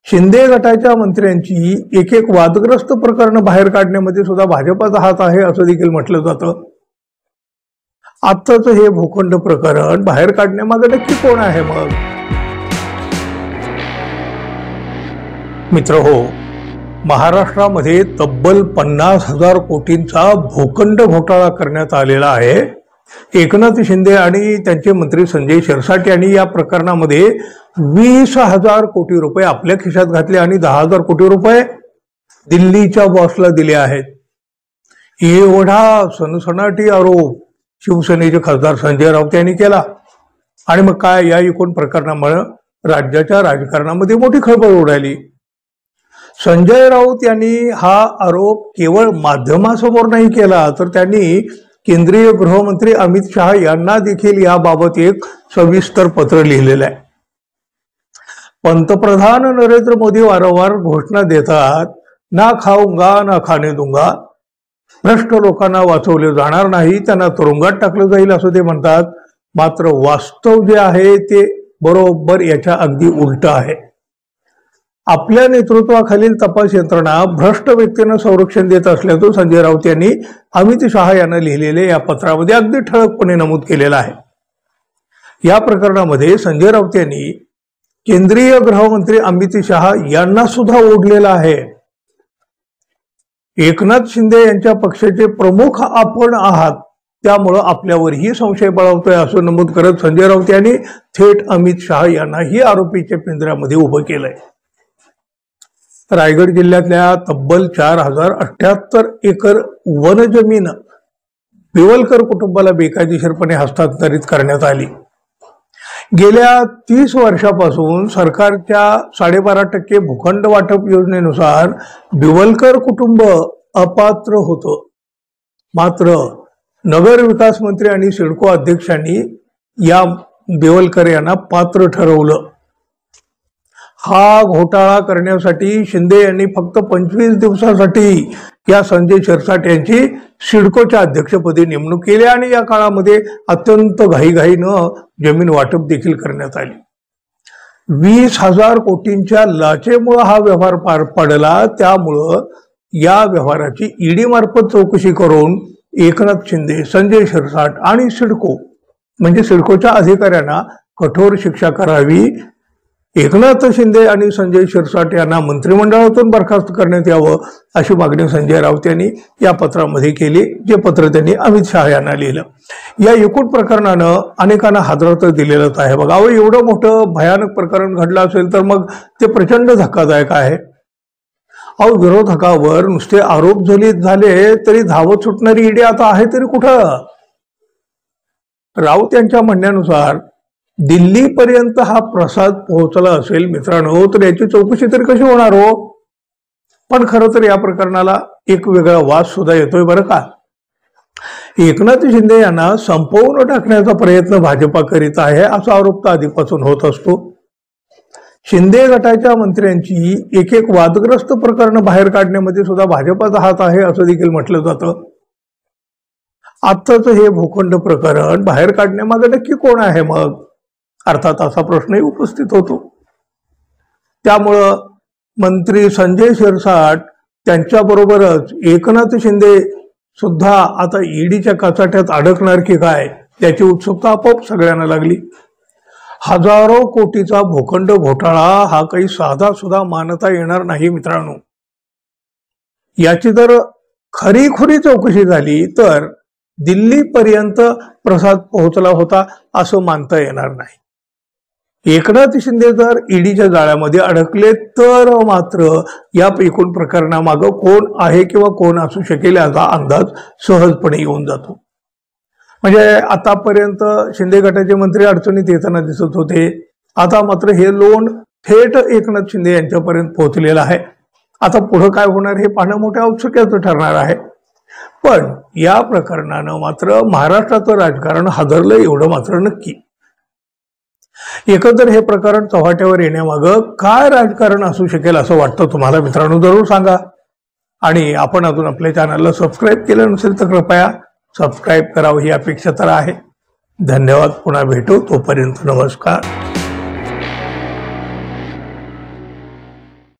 शिंदे गटाच्या मंत्र्यांची एक एक वादग्रस्त प्रकरण बाहेर काढण्यामध्ये सुद्धा भाजपाचा हात आहे असं देखील म्हटलं जातं। आत्ताच हे भूखंड प्रकरण बाहेर काढण्यामागे नक्की कोण आहे मग? मित्र हो, महाराष्ट्रामध्ये तब्बल 50,000 कोटींचा भूखंड घोटाळा करण्यात आलेला आहे। एकनाथ शिंदे आणि त्यांचे मंत्री संजय शिरसाट यांनी या प्रकरणामध्ये 20,000 कोटी रुपये आपल्या खिशात घातले आणि 10,000 कोटी रुपये दिल्लीच्या बॉसला दिले आहेत। एवढा सनसनाटी आरोप शिवसेनेचे खासदार संजय राऊत यांनी केला आणि मग काय, या एकूण प्रकरणामुळे राज्याच्या राजकारणामध्ये मोठी खळबळ उडाली। संजय राऊत यांनी हा आरोप केवळ माध्यमासमोर नाही केला, तर त्यांनी केंद्रीय गृहमंत्री अमित शहा यांना देखील याबाबत एक सविस्तर पत्र लिहिलेलं आहे। पंतप्रधान नरेंद्र मोदी वारंवार घोषणा देतात, ना खाऊंगा ना खाने दूंगा, भ्रष्ट लोकांना वाचवले जाणार नाही, त्यांना तुरुंगात टाकलं जाईल असं ते म्हणतात। मात्र वास्तव जे आहे ते बरोबर याच्या अगदी उलट आहे। आपल्या नेतृत्वाखालील तपास यंत्रणा भ्रष्ट व्यक्तींना संरक्षण देत असल्याचं संजय राऊत यांनी अमित शहा यांना लिहिलेल्या या पत्रामध्ये अगदी ठळकपणे नमूद केलेलं आहे। या प्रकरणामध्ये संजय राऊत यांनी केंद्रीय गृहमंत्री अमित शहा यांना सुद्धा ओढलेला आहे। एकनाथ शिंदे यांच्या पक्षाचे प्रमुख आपण आहात, त्यामुळं आपल्यावरही संशय बळावतोय असं नमूद करत संजय राऊत यांनी थेट अमित शहा यांनाही आरोपीच्या पिंजऱ्यामध्ये उभं केलंय। रायगड जिल्ह्यातल्या तब्बल 4,078 एकर वनजमीन बिवलकर कुटुंबाला बेकायदेशीरपणे हस्तांतरित करण्यात आली। गेल्या 30 वर्षापासून सरकारच्या 12.5% भूखंड वाटप योजनेनुसार बिवलकर कुटुंब अपात्र होतं। मात्र नगर विकास मंत्री आणि सिडको अध्यक्षांनी या बिवलकर यांना पात्र ठरवलं। हा घोटाळा करण्यासाठी शिंदे यांनी फक्त 25 दिवसासाठी या संजय शिरसाट यांची सिडकोच्या अध्यक्षपदी नेमणूक केली आणि या काळामध्ये अत्यंत घाईघाईनं जमीन वाटप देखील करण्यात आली। 20,000 कोटींच्या लाचेमुळे हा व्यवहार पार पडला, त्यामुळं या व्यवहाराची ईडी मार्फत चौकशी करून एकनाथ शिंदे, संजय शिरसाट आणि सिडको म्हणजे सिडकोच्या अधिकाऱ्यांना कठोर शिक्षा करावी, एकनाथ शिंदे आणि संजय शिरसाट यांना मंत्रिमंडळातून बरखास्त करण्यात यावं अशी मागणी संजय राऊत यांनी या पत्रामध्ये केली, जे पत्र त्यांनी अमित शहा यांना लिहिलं। या एकूण प्रकरणानं अनेकांना हादरत दिलेलंच आहे। बघा, एवढं मोठं भयानक प्रकरण घडलं असेल तर मग ते प्रचंड धक्कादायक आहे। विरोधकावर नुसते आरोप झाले तरी धावत सुटणारी ईडी आता आहे तरी कुठं? राऊत यांच्या म्हणण्यानुसार दिल्लीपर्यंत हा प्रसाद पोहोचला असेल मित्रांनो, तर याची चौकशी तरी कशी होणार हो? पण खरं तर या प्रकरणाला एक वेगळा वास सुद्धा येतोय बरं का। एकनाथ शिंदे यांना संपवून टाकण्याचा प्रयत्न भाजपा करीत आहे असा आरोप तर आधीपासून होत असतो। शिंदे गटाच्या मंत्र्यांची एक एक वादग्रस्त प्रकरण बाहेर काढण्यामध्ये सुद्धा भाजपाचा हात आहे असं देखील म्हटलं जातं। आत्ताच हे भूखंड प्रकरण बाहेर काढण्यामागे नक्की कोण आहे मग? अर्थात असा प्रश्नही उपस्थित होतो। त्यामुळं मंत्री संजय शिरसाट त्यांच्याबरोबरच एकनाथ शिंदे सुद्धा आता ईडीच्या काचाट्यात अडकणार की काय याची उत्सुकता आपोआप सगळ्यांना लागली। हजारो कोटीचा भूखंड घोटाळा हा काही साधा सुद्धा मानता येणार नाही मित्रांनो। याची जर खरीखुरी चौकशी झाली तर दिल्लीपर्यंत प्रसाद पोहोचला होता असं मानता येणार नाही। एकनाथ शिंदे जर ईडीच्या जाळ्यामध्ये अडकले तर मात्र या एकूण प्रकरणामागं कोण आहे किंवा कोण असू शकेल याचा अंदाज सहजपणे येऊन जातो। म्हणजे आतापर्यंत शिंदे गटाचे मंत्री अडचणीत येताना दिसत होते, आता मात्र हे लोण थेट एकनाथ शिंदे यांच्यापर्यंत पोहोचलेलं आहे। आता पुढे काय होणार हे पाहणं मोठ्या औत्सुक्याचं ठरणार आहे। पण या प्रकरणानं मात्र महाराष्ट्राचं राजकारण हादरलं एवढं मात्र नक्की। एकंदर हे प्रकरण चव्हाट्यावर येण्यामागं काय राजकारण असू शकेल असं वाटतं तुम्हाला मित्रांनो? जरूर सांगा। आणि आपण अजून आपल्या चॅनलला सबस्क्राईब केलं नसेल तर कृपया सबस्क्राईब करावं ही अपेक्षा तर आहे। धन्यवाद, पुन्हा भेटू, तोपर्यंत नमस्कार।